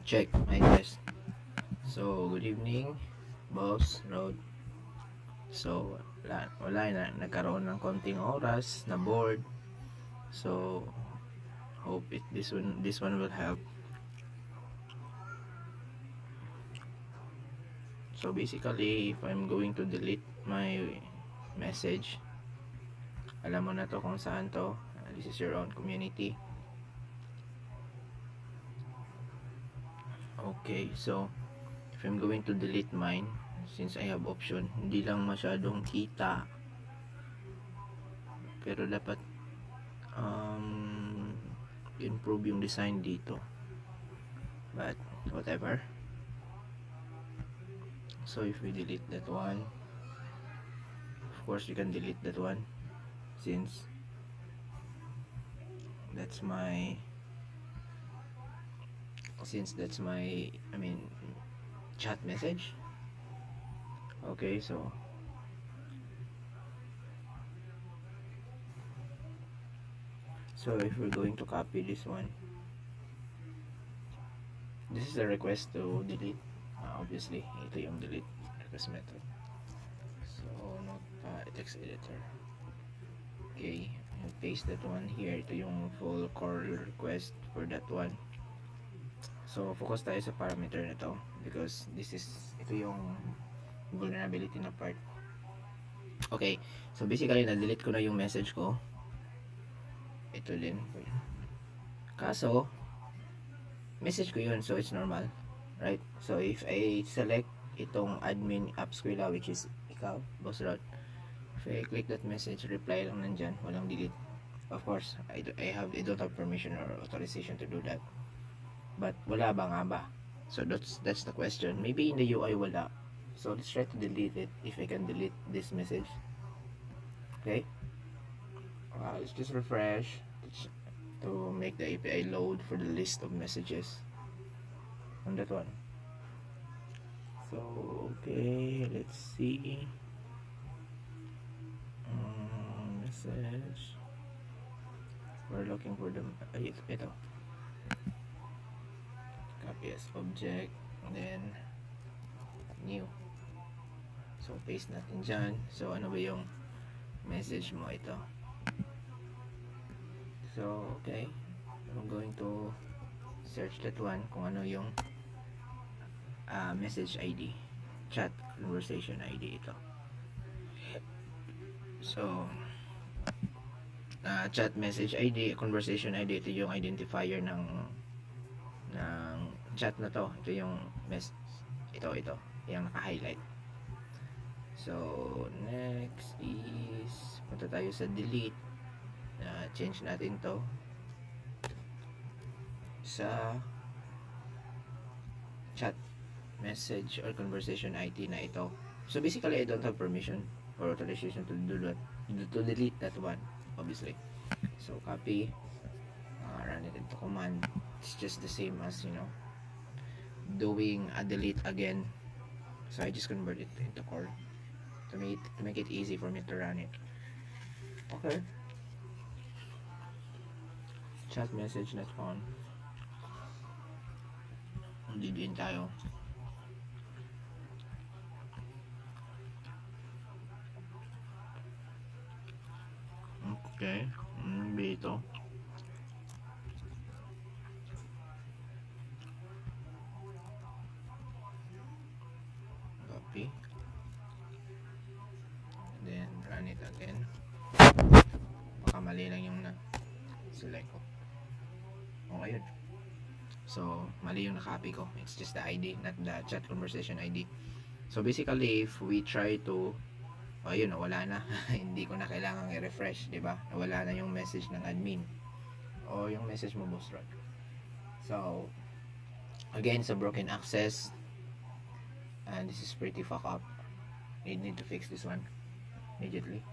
Check my test. So, good evening, boss, Rod. So, wala na. Nagkaroon ng konting oras, na bored. So, hope this one will help. So, basically, if I'm going to delete my message, alam mo na to kung saan to. This is your own community. Okay, so, if I'm going to delete mine, since I have option, hindi lang masyadong kita, pero dapat improve yung design dito, but whatever. So if we delete that one, of course you can delete that one since that's my chat message. Okay, so if we're going to copy this one, this is a request to delete. Obviously ito yung delete request method. So not text editor. Okay, paste that one here. Ito yung full core request for that one. So focus tayo sa parameter na to because ito yung vulnerability na part. Okay, so basically na-delete ko na yung message ko. Ito din. Kaso message ko yun, so it's normal, right? So if I select itong admin AppsQuila, which is ikaw, Boss Rod, if I click that message, reply lang nandyan, walang delete. Of course, I don't have permission or authorization to do that. But wala ba nga ba? So that's the question. Maybe in the UI wala. So let's try to delete it if I can delete this message. Okay? Let's just refresh to make the API load for the list of messages on that one. So okay, let's see. Message. We're looking for the ito. Copy as object, and then new. So paste natin dyan. So ano ba yung message mo? Ito. So okay, I'm going to search that one kung ano yung message ID, chat conversation ID ito. So chat message ID, conversation ID, ito yung identifier ng chat na to. Ito yung ito yung naka-highlight. So next is punta tayo sa delete. Change natin to sa chat message or conversation ID na ito. So basically I don't have permission or authorization to do that, to delete that one, obviously. So copy, run it into command. It's just the same as doing a delete again. So I just convert it into core to make it easy for me to run it. Okay, chat message not on. Didiin tayo. Okay, ito. Copy. Then run it again. Baka mali lang yung select ko. Okay yun. So mali yung na-copy ko. It's just the ID, not the chat conversation ID. So basically if we try to ayun, nawala na. Hindi ko na kailangang i-refresh, di ba? Nawala na yung message ng admin o yung message mo, Boss Rod. So again, sa broken access, and this is pretty fuck up. You need to fix this one immediately.